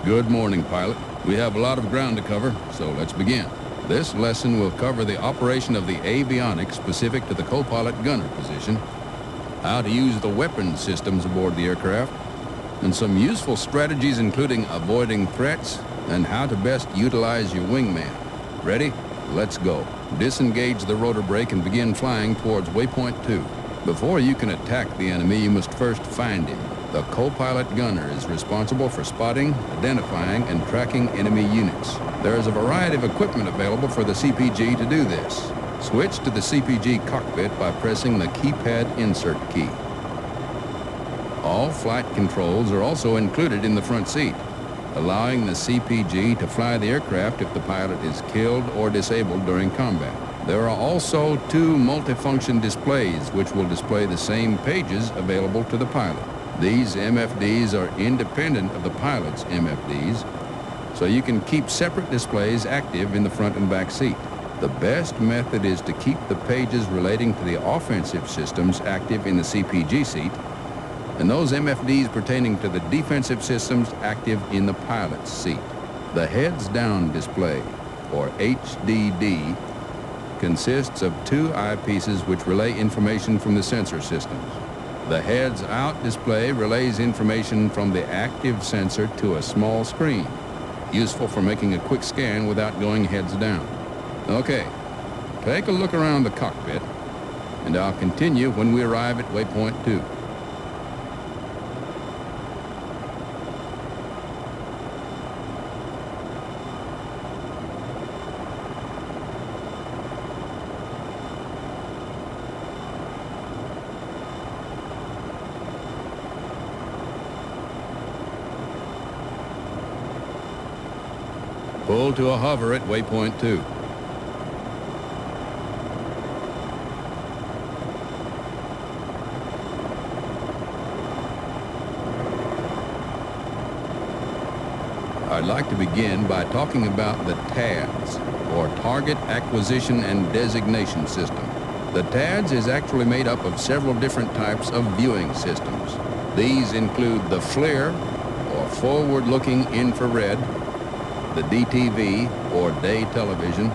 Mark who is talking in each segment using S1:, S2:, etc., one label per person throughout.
S1: Good morning, pilot. We have a lot of ground to cover, so let's begin. This lesson will cover the operation of the avionics specific to the co-pilot gunner position, how to use the weapon systems aboard the aircraft, and some useful strategies including avoiding threats and how to best utilize your wingman. Ready? Let's go. Disengage the rotor brake and begin flying towards waypoint 2. Before you can attack the enemy, you must first find him. The co-pilot gunner is responsible for spotting, identifying, and tracking enemy units. There is a variety of equipment available for the CPG to do this. Switch to the CPG cockpit by pressing the keypad insert key. All flight controls are also included in the front seat, allowing the CPG to fly the aircraft if the pilot is killed or disabled during combat. There are also 2 multifunction displays which will display the same pages available to the pilot. These MFDs are independent of the pilot's MFDs, so you can keep separate displays active in the front and back seat. The best method is to keep the pages relating to the offensive systems active in the CPG seat, and those MFDs pertaining to the defensive systems active in the pilot's seat. The heads-down display, or HDD, consists of 2 eyepieces which relay information from the sensor systems. The heads-out display relays information from the active sensor to a small screen, useful for making a quick scan without going heads down. Okay, take a look around the cockpit, and I'll continue when we arrive at waypoint 2. Pull to a hover at waypoint 2. I'd like to begin by talking about the TADS, or Target Acquisition and Designation System. The TADS is actually made up of several different types of viewing systems. These include the FLIR, or Forward-Looking Infrared, the DTV, or Day Television,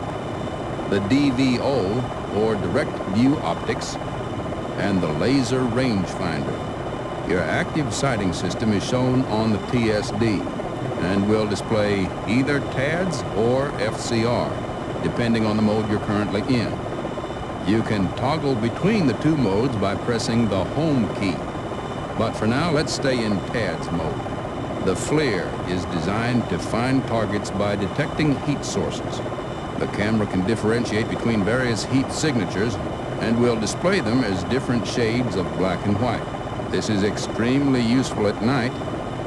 S1: the DVO, or Direct View Optics, and the Laser Rangefinder. Your active sighting system is shown on the TSD and will display either TADS or FCR, depending on the mode you're currently in. You can toggle between the 2 modes by pressing the Home key. But for now, let's stay in TADS mode. The FLIR is designed to find targets by detecting heat sources. The camera can differentiate between various heat signatures and will display them as different shades of black and white. This is extremely useful at night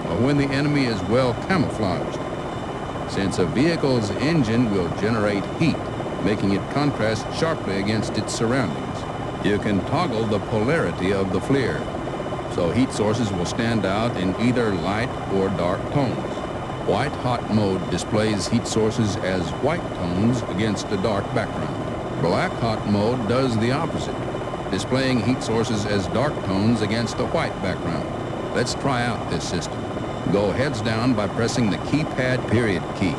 S1: or when the enemy is well camouflaged, since a vehicle's engine will generate heat, making it contrast sharply against its surroundings. You can toggle the polarity of the FLIR, so heat sources will stand out in either light or dark tones. White hot mode displays heat sources as white tones against a dark background. Black hot mode does the opposite, displaying heat sources as dark tones against a white background. Let's try out this system. Go heads down by pressing the keypad period key.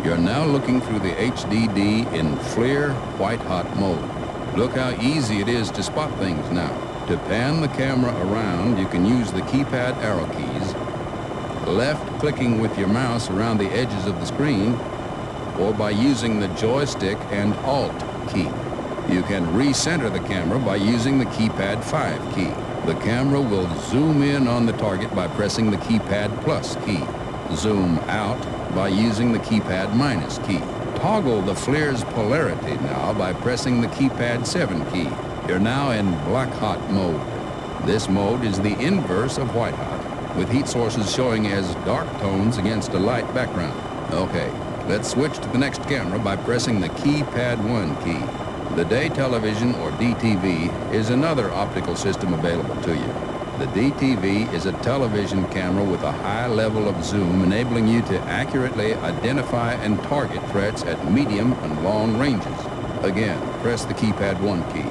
S1: You're now looking through the HDD in FLIR white hot mode. Look how easy it is to spot things now. To pan the camera around, you can use the keypad arrow keys, left-clicking with your mouse around the edges of the screen, or by using the joystick and Alt key. You can recenter the camera by using the keypad 5 key. The camera will zoom in on the target by pressing the keypad plus key. Zoom out by using the keypad minus key. Toggle the FLIR's polarity now by pressing the keypad 7 key. You're now in black hot mode. This mode is the inverse of white hot, with heat sources showing as dark tones against a light background. Okay, let's switch to the next camera by pressing the keypad 1 key. The Day Television, or DTV, is another optical system available to you. The DTV is a television camera with a high level of zoom, enabling you to accurately identify and target threats at medium and long ranges. Again, press the keypad 1 key.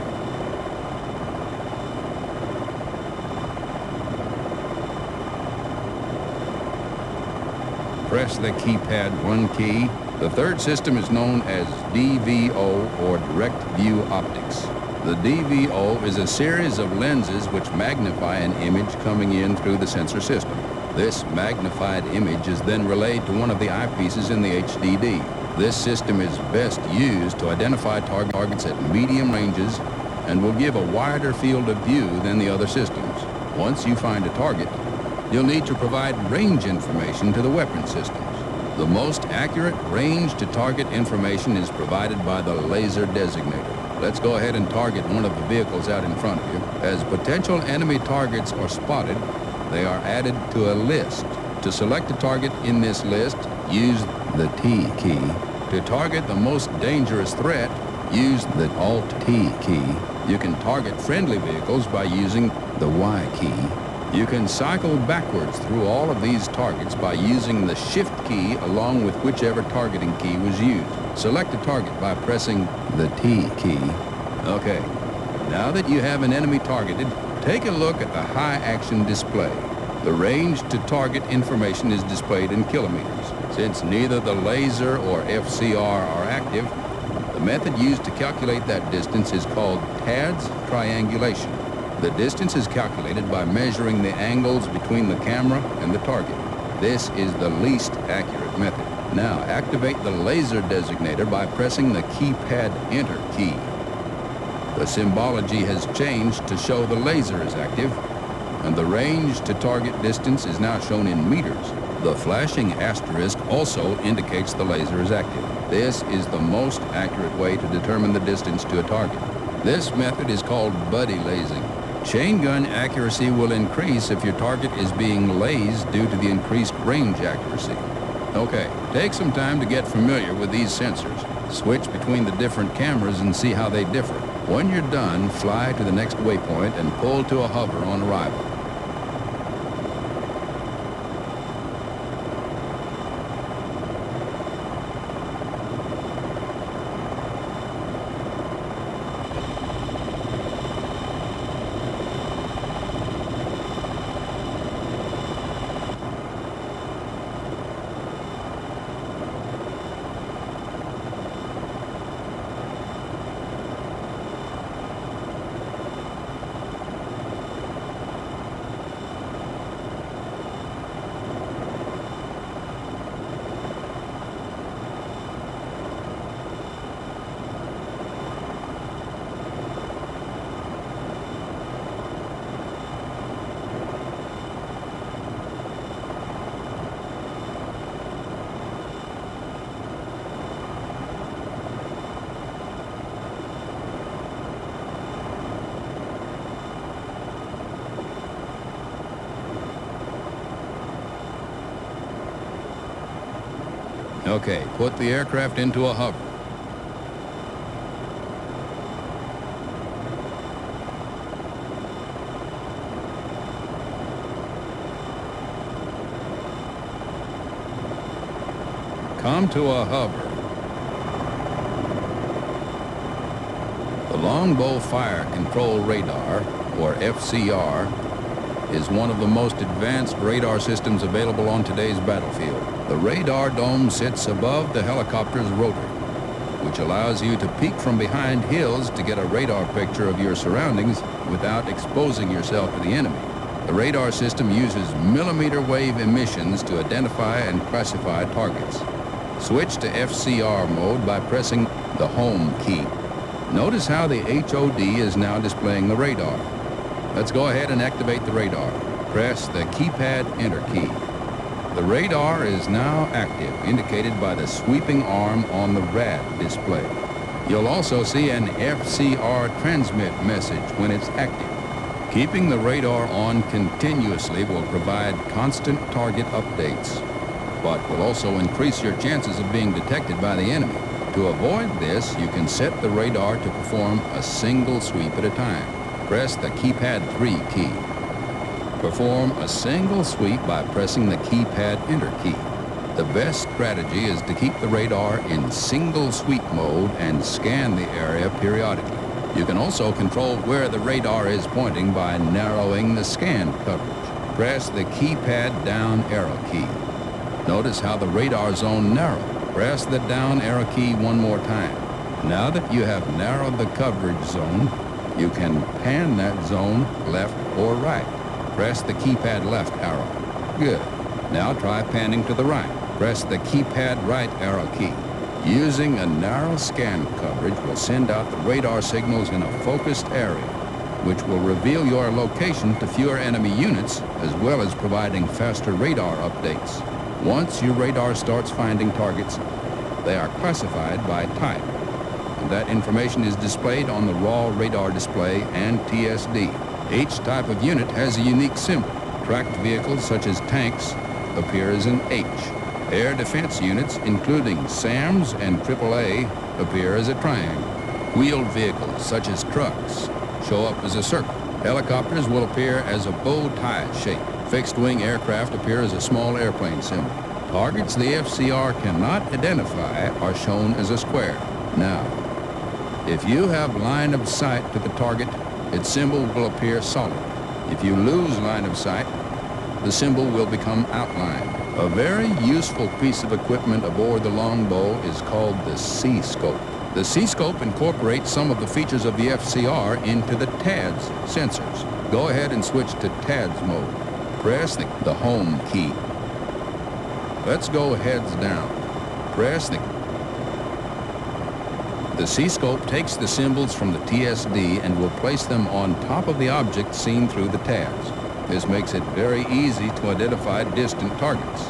S1: press the keypad 1 key. The third system is known as DVO, or Direct View Optics. The DVO is a series of lenses which magnify an image coming in through the sensor system. This magnified image is then relayed to one of the eyepieces in the HDD. This system is best used to identify targets at medium ranges and will give a wider field of view than the other systems. Once you find a target, you'll need to provide range information to the weapon systems. The most accurate range-to-target information is provided by the laser designator. Let's go ahead and target one of the vehicles out in front of you. As potential enemy targets are spotted, they are added to a list. To select a target in this list, use the T key. To target the most dangerous threat, use the Alt-T key. You can target friendly vehicles by using the Y key. You can cycle backwards through all of these targets by using the Shift key along with whichever targeting key was used. Select a target by pressing the T key. Okay, now that you have an enemy targeted, take a look at the high-action display. The range to target information is displayed in kilometers. Since neither the laser or FCR are active, the method used to calculate that distance is called TADS triangulation. The distance is calculated by measuring the angles between the camera and the target. This is the least accurate method. Now, activate the laser designator by pressing the keypad Enter key. The symbology has changed to show the laser is active, and the range to target distance is now shown in meters. The flashing asterisk also indicates the laser is active. This is the most accurate way to determine the distance to a target. This method is called buddy lasing. Chain gun accuracy will increase if your target is being lased due to the increased range accuracy. Okay, take some time to get familiar with these sensors. Switch between the different cameras and see how they differ. When you're done, fly to the next waypoint and pull to a hover on arrival. Okay, put the aircraft into a hover. Come to a hover. The Longbow Fire Control Radar, or FCR, is one of the most advanced radar systems available on today's battlefield. The radar dome sits above the helicopter's rotor, which allows you to peek from behind hills to get a radar picture of your surroundings without exposing yourself to the enemy. The radar system uses millimeter wave emissions to identify and classify targets. Switch to FCR mode by pressing the Home key. Notice how the HOD is now displaying the radar. Let's go ahead and activate the radar. Press the keypad Enter key. The radar is now active, indicated by the sweeping arm on the RAD display. You'll also see an FCR transmit message when it's active. Keeping the radar on continuously will provide constant target updates, but will also increase your chances of being detected by the enemy. To avoid this, you can set the radar to perform a single sweep at a time. Press the keypad 3 key. Perform a single sweep by pressing the keypad Enter key. The best strategy is to keep the radar in single sweep mode and scan the area periodically. You can also control where the radar is pointing by narrowing the scan coverage. Press the keypad down arrow key. Notice how the radar zone narrowed. Press the down arrow key one more time. Now that you have narrowed the coverage zone, you can pan that zone left or right. Press the keypad left arrow. Good. Now try panning to the right. Press the keypad right arrow key. Using a narrow scan coverage will send out the radar signals in a focused area, which will reveal your location to fewer enemy units, as well as providing faster radar updates. Once your radar starts finding targets, they are classified by type. And that information is displayed on the raw radar display and TSD. Each type of unit has a unique symbol. Tracked vehicles such as tanks appear as an H. Air defense units, including SAMs and AAA, appear as a triangle. Wheeled vehicles such as trucks show up as a circle. Helicopters will appear as a bow tie shape. Fixed-wing aircraft appear as a small airplane symbol. Targets the FCR cannot identify are shown as a square. Now, if you have line of sight to the target, its symbol will appear solid. If you lose line of sight, the symbol will become outlined. A very useful piece of equipment aboard the Longbow is called the C-scope. The C-scope incorporates some of the features of the FCR into the TADS sensors. Go ahead and switch to TADS mode. Press the home key. Let's go heads down. Press the C-scope takes the symbols from the TSD and will place them on top of the object seen through the TADS. This makes it very easy to identify distant targets.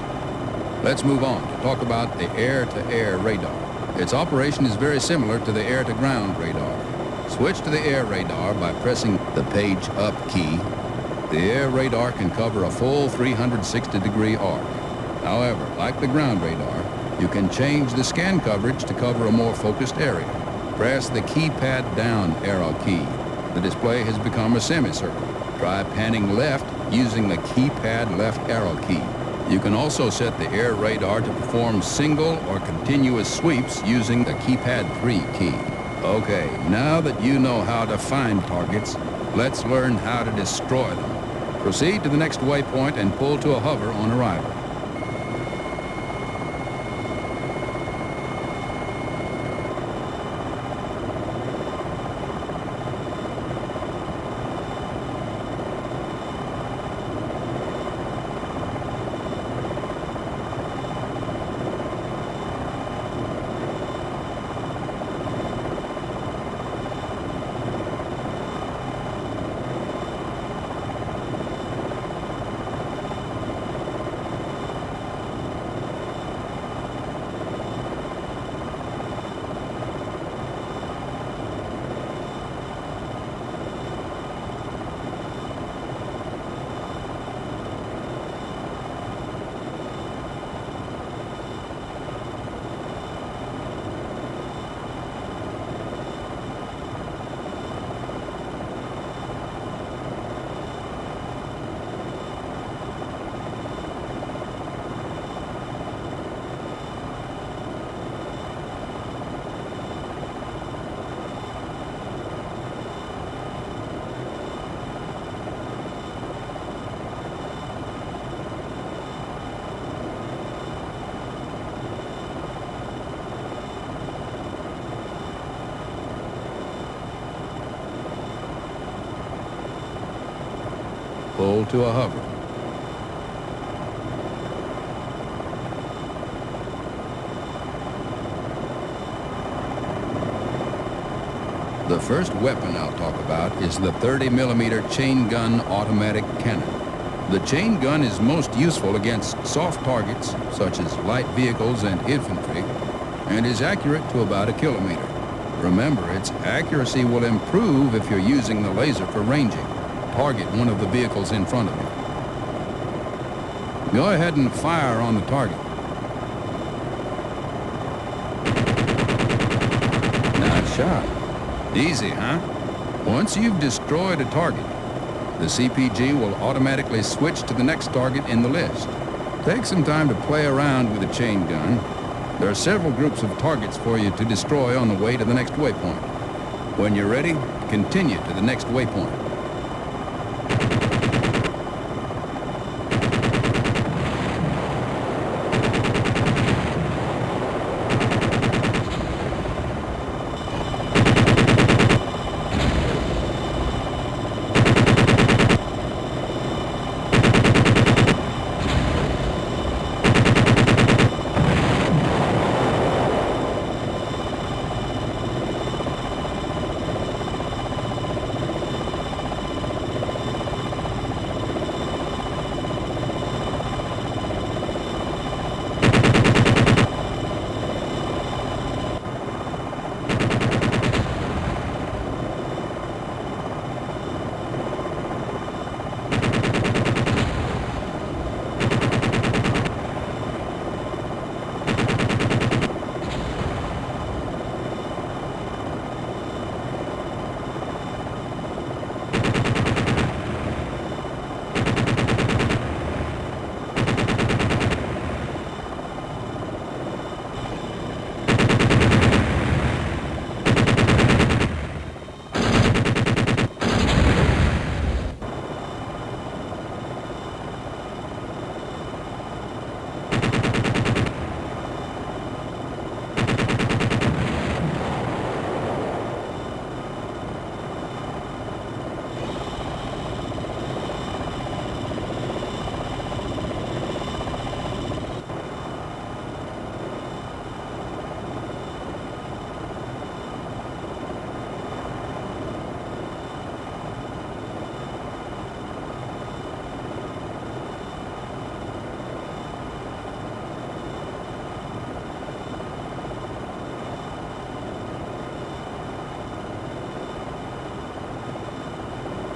S1: Let's move on to talk about the air-to-air radar. Its operation is very similar to the air-to-ground radar. Switch to the air radar by pressing the page up key. The air radar can cover a full 360-degree arc. However, like the ground radar, you can change the scan coverage to cover a more focused area. Press the keypad down arrow key. The display has become a semicircle. Try panning left using the keypad left arrow key. You can also set the air radar to perform single or continuous sweeps using the keypad 3 key. Okay, now that you know how to find targets, let's learn how to destroy them. Proceed to the next waypoint and pull to a hover on arrival. Pull to a hover. The first weapon I'll talk about is the 30mm chain gun automatic cannon. The chain gun is most useful against soft targets, such as light vehicles and infantry, and is accurate to about 1 kilometer. Remember, its accuracy will improve if you're using the laser for ranging. Target one of the vehicles in front of you. Go ahead and fire on the target. Nice shot. Easy, huh? Once you've destroyed a target, the CPG will automatically switch to the next target in the list. Take some time to play around with the chain gun. There are several groups of targets for you to destroy on the way to the next waypoint. When you're ready, continue to the next waypoint.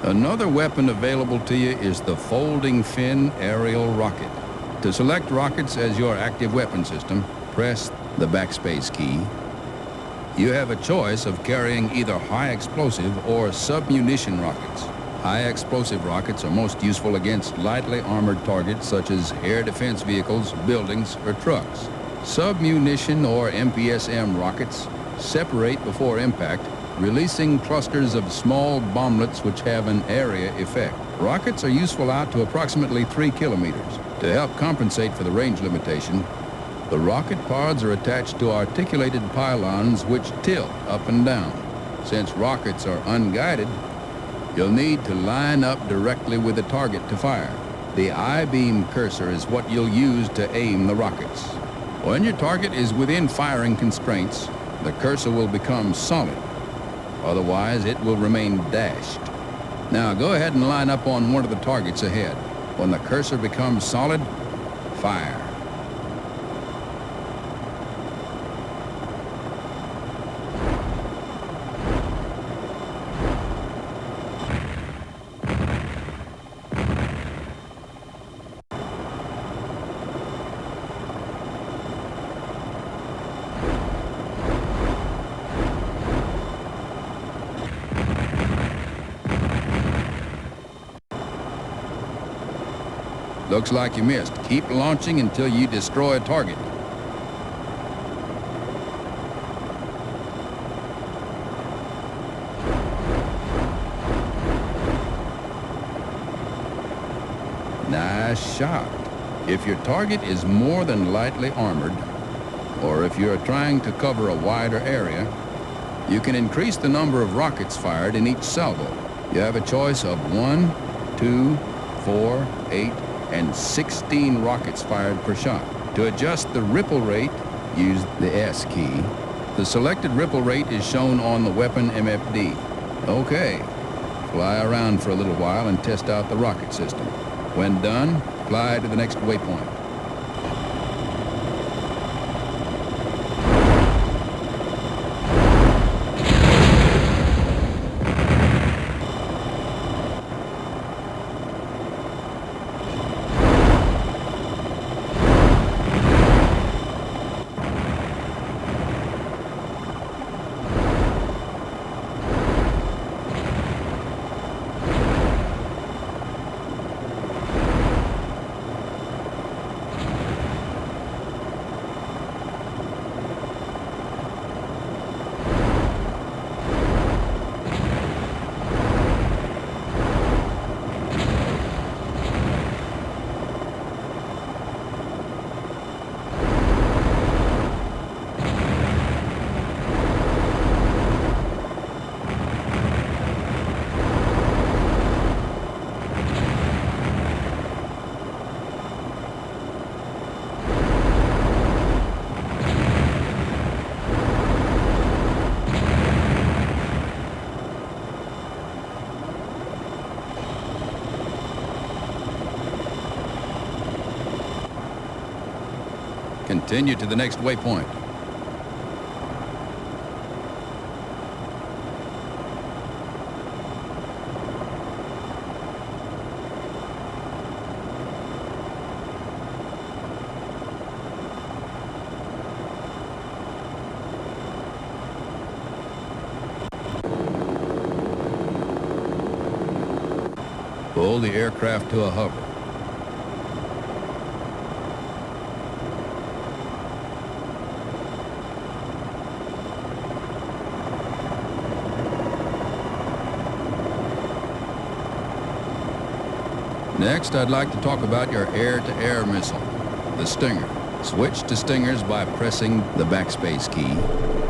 S1: Another weapon available to you is the folding fin aerial rocket. To select rockets as your active weapon system, press the backspace key. You have a choice of carrying either high explosive or submunition rockets. High explosive rockets are most useful against lightly armored targets such as air defense vehicles, buildings, or trucks. Submunition or MPSM rockets separate before impact, releasing clusters of small bomblets which have an area effect. Rockets are useful out to approximately 3 kilometers. To help compensate for the range limitation, the rocket pods are attached to articulated pylons which tilt up and down. Since rockets are unguided, you'll need to line up directly with the target to fire. The I-beam cursor is what you'll use to aim the rockets. When your target is within firing constraints, the cursor will become solid. Otherwise, it will remain dashed. Now, go ahead and line up on one of the targets ahead. When the cursor becomes solid, fire. Looks like you missed. Keep launching until you destroy a target. Nice shot. If your target is more than lightly armored, or if you're trying to cover a wider area, you can increase the number of rockets fired in each salvo. You have a choice of 1, 2, 4, 8, and 16 rockets fired per shot. To adjust the ripple rate, use the S key. The selected ripple rate is shown on the weapon MFD. Okay, fly around for a little while and test out the rocket system. When done, fly to the next waypoint. Continue to the next waypoint. Pull the aircraft to a hover. Next, I'd like to talk about your air-to-air missile, the Stinger. Switch to Stingers by pressing the backspace key.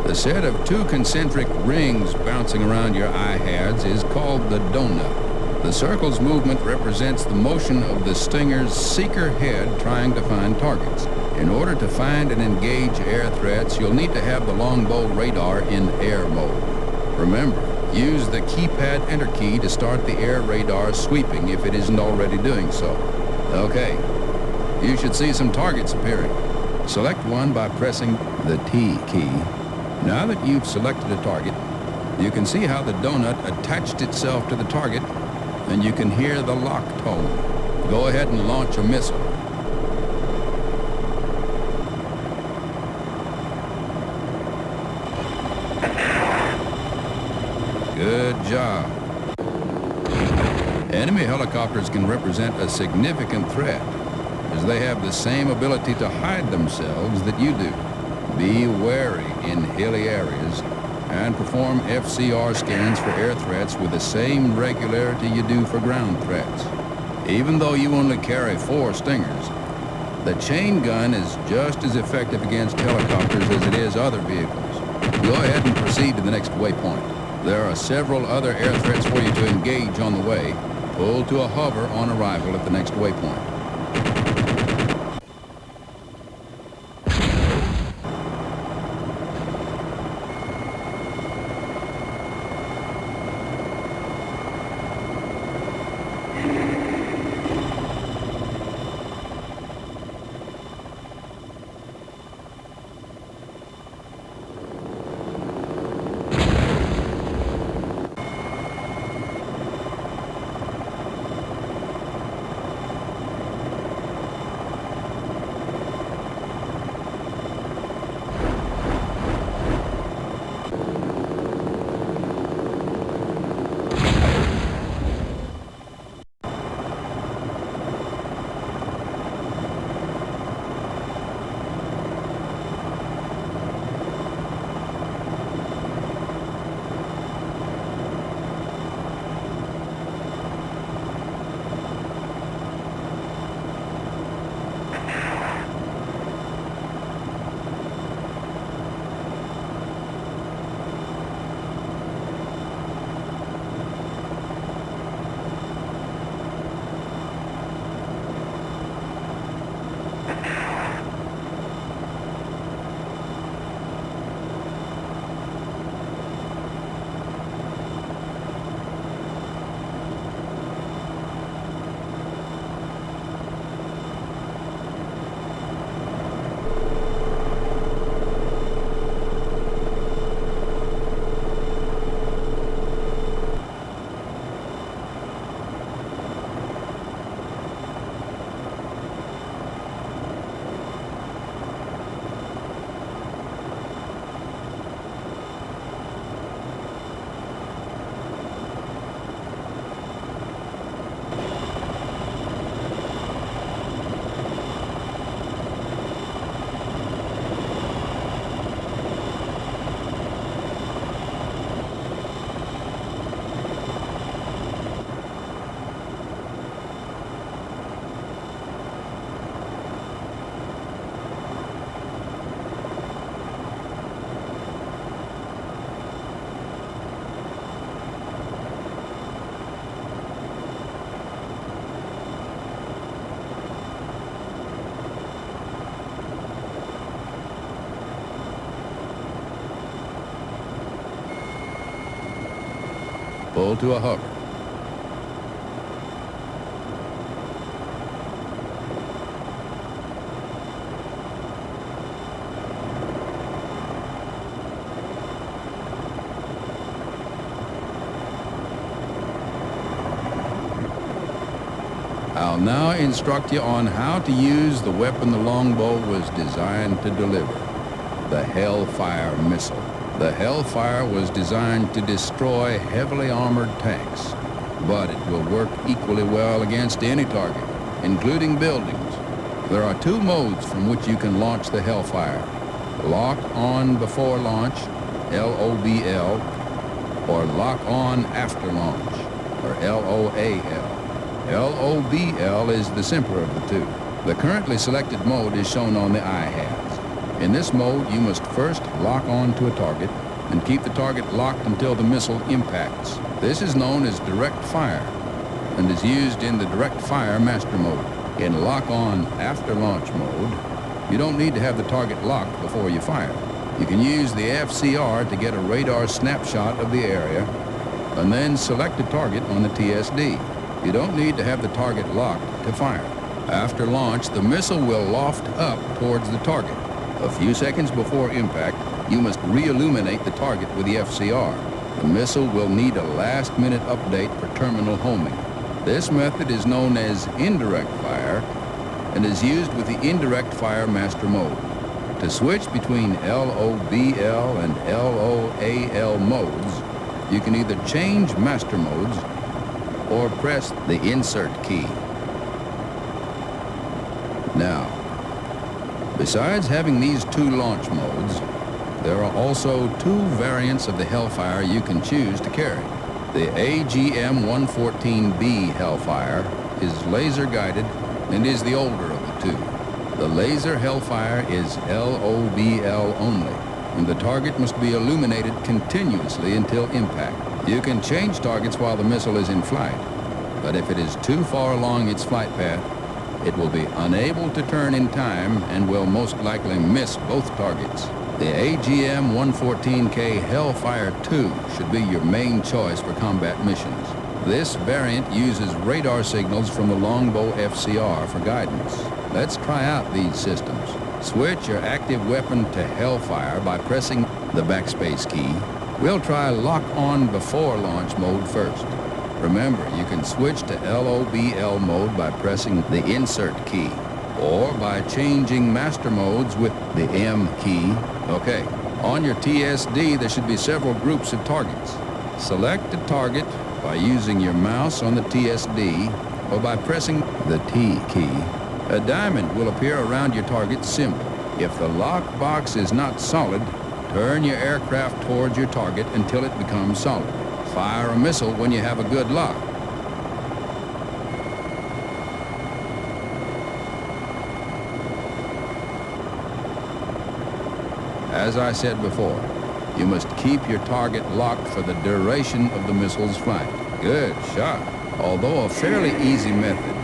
S1: The set of 2 concentric rings bouncing around your eye-heads is called the donut. The circle's movement represents the motion of the Stinger's seeker head trying to find targets. In order to find and engage air threats, you'll need to have the Longbow radar in air mode. Remember, use the keypad enter key to start the air radar sweeping if it isn't already doing so. Okay, you should see some targets appearing. Select one by pressing the T key. Now that you've selected a target, you can see how the donut attached itself to the target and you can hear the lock tone. Go ahead and launch a missile. Good job. Enemy helicopters can represent a significant threat, as they have the same ability to hide themselves that you do. Be wary in hilly areas and perform FCR scans for air threats with the same regularity you do for ground threats. Even though you only carry 4 Stingers, the chain gun is just as effective against helicopters as it is other vehicles. Go ahead and proceed to the next waypoint. There are several other air threats for you to engage on the way. Pull to a hover on arrival at the next waypoint. Pull to a hover. I'll now instruct you on how to use the weapon the Longbow was designed to deliver, the Hellfire missile. The Hellfire was designed to destroy heavily armored tanks, but it will work equally well against any target, including buildings. There are 2 modes from which you can launch the Hellfire: lock on before launch, LOBL, or lock on after launch, or LOAL. LOBL is the simpler of the 2. The currently selected mode is shown on the iHads. In this mode, you must first lock on to a target and keep the target locked until the missile impacts. This is known as direct fire and is used in the direct fire master mode. In lock on after launch mode, you don't need to have the target locked before you fire. You can use the FCR to get a radar snapshot of the area and then select a target on the TSD. You don't need to have the target locked to fire. After launch, the missile will loft up towards the target. A few seconds before impact, you must re-illuminate the target with the FCR. The missile will need a last-minute update for terminal homing. This method is known as indirect fire and is used with the indirect fire master mode. To switch between LOBL and LOAL modes, you can either change master modes or press the insert key. Now, besides having these two launch modes, there are also two variants of the Hellfire you can choose to carry. The AGM-114B Hellfire is laser guided and is the older of the two. The laser Hellfire is LOBL only, and the target must be illuminated continuously until impact. You can change targets while the missile is in flight, but if it is too far along its flight path, it will be unable to turn in time and will most likely miss both targets. The AGM-114K Hellfire 2 should be your main choice for combat missions. This variant uses radar signals from the Longbow FCR for guidance. Let's try out these systems. Switch your active weapon to Hellfire by pressing the backspace key. We'll try lock on before launch mode first. Remember, you can switch to LOBL mode by pressing the insert key or by changing master modes with the M key. Okay, on your TSD there should be several groups of targets. Select a target by using your mouse on the TSD or by pressing the T key. A diamond will appear around your target symbol. If the lock box is not solid, turn your aircraft towards your target until it becomes solid. Fire a missile when you have a good lock. As I said before, you must keep your target locked for the duration of the missile's flight. Good shot. Although a fairly easy method,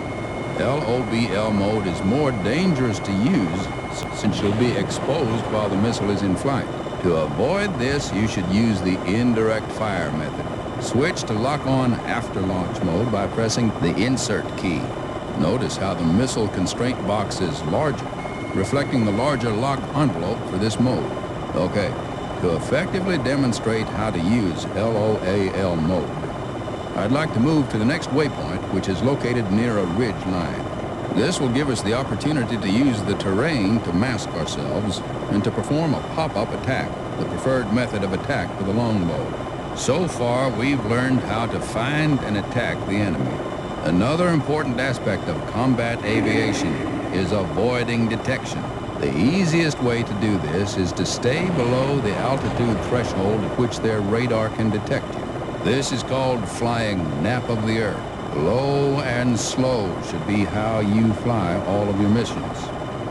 S1: LOBL mode is more dangerous to use since you'll be exposed while the missile is in flight. To avoid this, you should use the indirect fire method. Switch to lock on after launch mode by pressing the insert key. Notice how the missile constraint box is larger, reflecting the larger lock envelope for this mode. Okay, to effectively demonstrate how to use LOAL mode, I'd like to move to the next waypoint, which is located near a ridge line. This will give us the opportunity to use the terrain to mask ourselves and to perform a pop-up attack, the preferred method of attack for the Longbow. So far, we've learned how to find and attack the enemy. Another important aspect of combat aviation is avoiding detection. The easiest way to do this is to stay below the altitude threshold at which their radar can detect you. This is called flying nap of the earth. Low and slow should be how you fly all of your missions.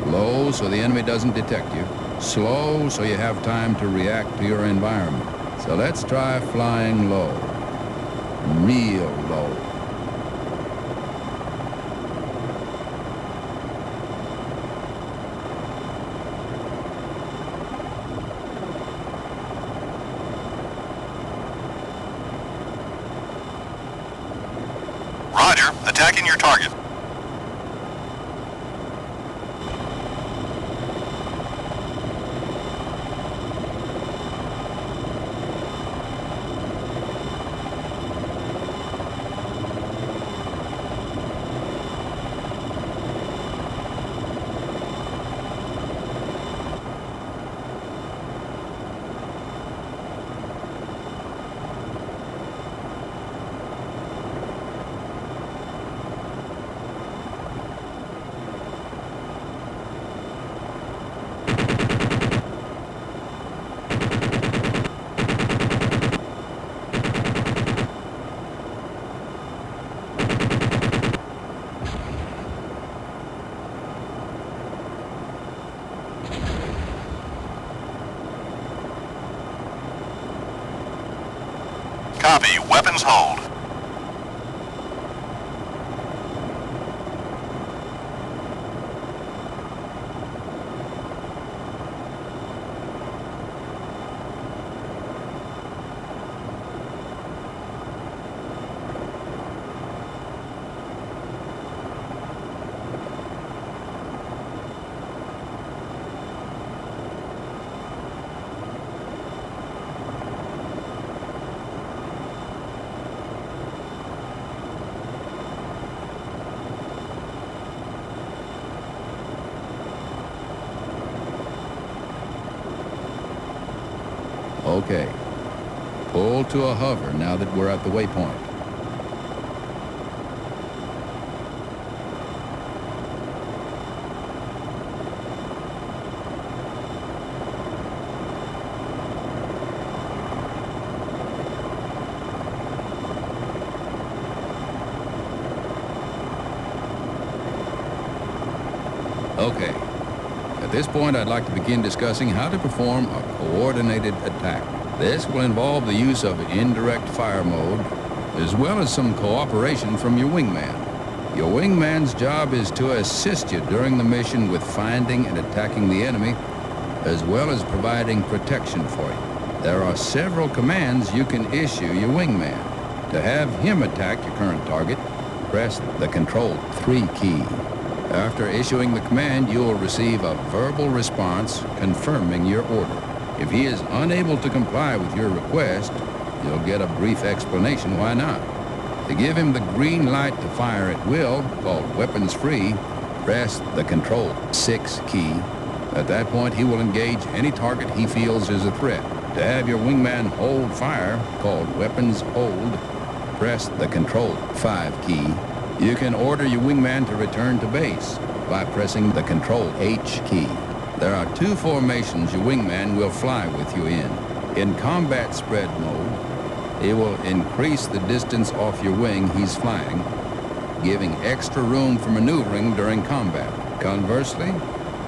S1: Low so the enemy doesn't detect you. Slow so you have time to react to your environment. So let's try flying low. Real low.
S2: Roger, attacking your target. Copy. Weapons hold.
S1: Okay. Pull to a hover now that we're at the waypoint. Okay. At this point, I'd like to begin discussing how to perform a coordinated attack. This will involve the use of indirect fire mode, as well as some cooperation from your wingman. Your wingman's job is to assist you during the mission with finding and attacking the enemy, as well as providing protection for you. There are several commands you can issue your wingman. To have him attack your current target, press the Control 3 key. After issuing the command, you will receive a verbal response confirming your order. If he is unable to comply with your request, you'll get a brief explanation why not. To give him the green light to fire at will, called weapons free, press the Control 6 key. At that point, he will engage any target he feels is a threat. To have your wingman hold fire, called weapons hold, press the Control 5 key. You can order your wingman to return to base by pressing the Control H key. There are two formations your wingman will fly with you in. In combat spread mode, it will increase the distance off your wing he's flying, giving extra room for maneuvering during combat. Conversely,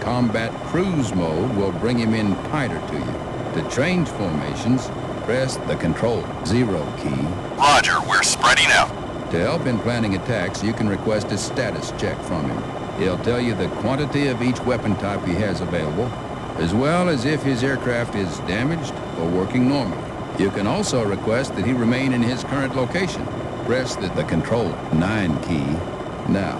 S1: combat cruise mode will bring him in tighter to you. To change formations, press the Control 0 key.
S2: Roger, we're spreading out.
S1: To help in planning attacks, you can request a status check from him. He'll tell you the quantity of each weapon type he has available, as well as if his aircraft is damaged or working normally. You can also request that he remain in his current location. Press the Control 9 key. Now,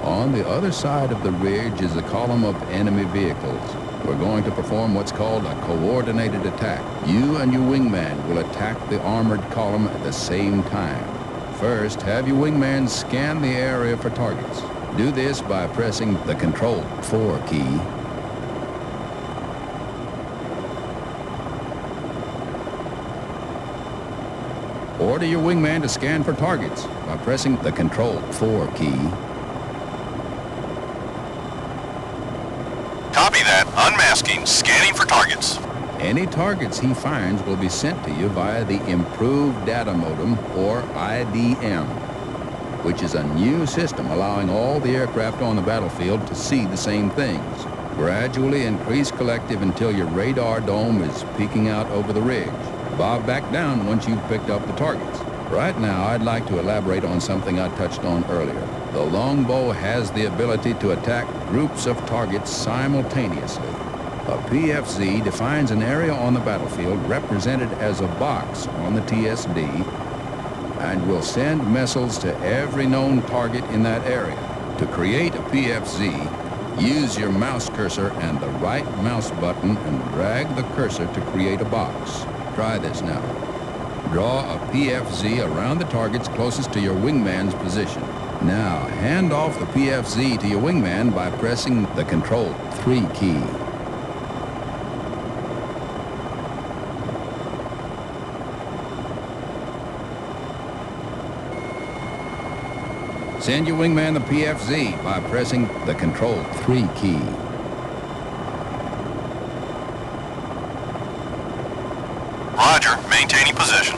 S1: on the other side of the ridge is a column of enemy vehicles. We're going to perform what's called a coordinated attack. You and your wingman will attack the armored column at the same time. First, have your wingman scan the area for targets. Do this by pressing the Control 4 key. Order your wingman to scan for targets by pressing the Control 4 key.
S2: Copy that. Unmasking. Scanning for targets.
S1: Any targets he finds will be sent to you via the Improved Data Modem, or IDM, which is a new system allowing all the aircraft on the battlefield to see the same things. Gradually increase collective until your radar dome is peeking out over the ridge. Bob back down once you've picked up the targets. Right now, I'd like to elaborate on something I touched on earlier. The Longbow has the ability to attack groups of targets simultaneously. A PFZ defines an area on the battlefield represented as a box on the TSD and will send missiles to every known target in that area. To create a PFZ, use your mouse cursor and the right mouse button and drag the cursor to create a box. Try this now. Draw a PFZ around the targets closest to your wingman's position. Now, hand off the PFZ to your wingman by pressing the Control 3 key. Send your wingman the PFZ by pressing the Control 3 key.
S2: Roger, maintaining position.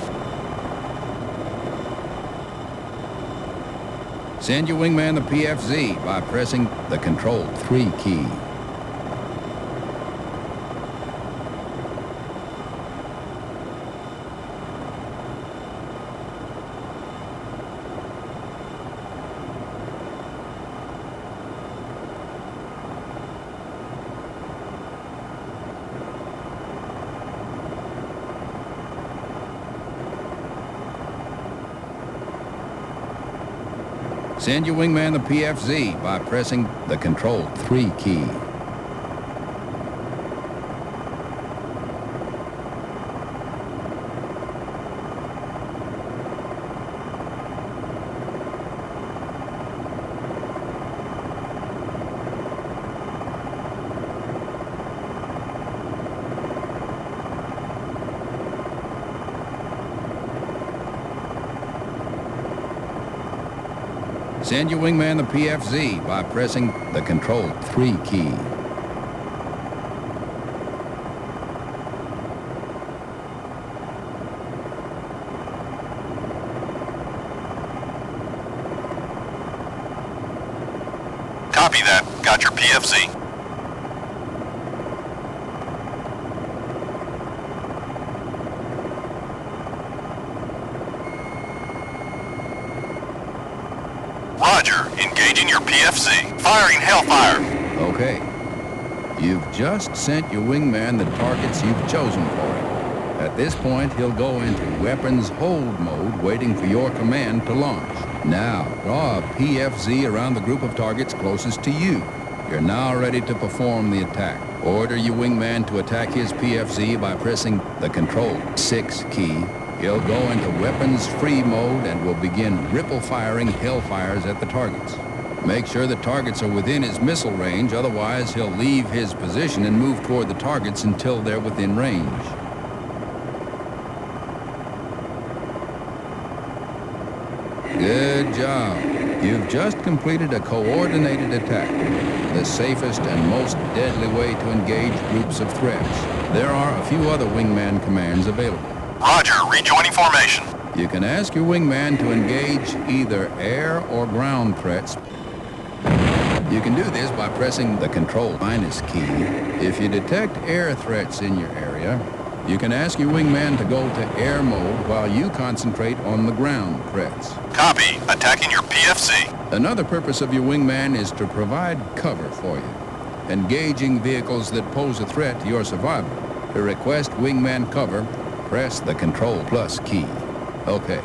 S1: Send your wingman the PFZ by pressing the Control 3 key. Send your wingman the PFZ by pressing the Control 3 key. Send your wingman the PFZ by pressing the Control 3 key.
S2: Copy that. Got your PFZ. Roger. Engaging your PFZ. Firing Hellfire.
S1: Okay. You've just sent your wingman the targets you've chosen for him. At this point, he'll go into weapons hold mode, waiting for your command to launch. Now, draw a PFZ around the group of targets closest to you. You're now ready to perform the attack. Order your wingman to attack his PFZ by pressing the Control 6 key. He'll go into weapons free mode and will begin ripple firing Hellfires at the targets. Make sure the targets are within his missile range, otherwise he'll leave his position and move toward the targets until they're within range. Good job. You've just completed a coordinated attack, the safest and most deadly way to engage groups of threats. There are a few other wingman commands available.
S2: Roger. Rejoining formation.
S1: You can ask your wingman to engage either air or ground threats. You can do this by pressing the Control- key. If you detect air threats in your area, you can ask your wingman to go to air mode while you concentrate on the ground threats.
S2: Copy. Attacking your PFZ.
S1: Another purpose of your wingman is to provide cover for you, engaging vehicles that pose a threat to your survival. To request wingman cover, press the Control+ key. Okay,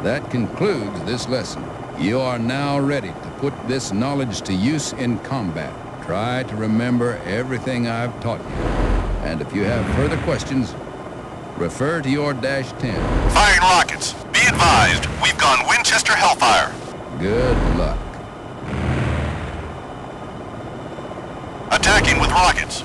S1: that concludes this lesson. You are now ready to put this knowledge to use in combat. Try to remember everything I've taught you. And if you have further questions, refer to your -10.
S2: Firing rockets. Be advised, we've gone Winchester Hellfire.
S1: Good luck.
S2: Attacking with rockets.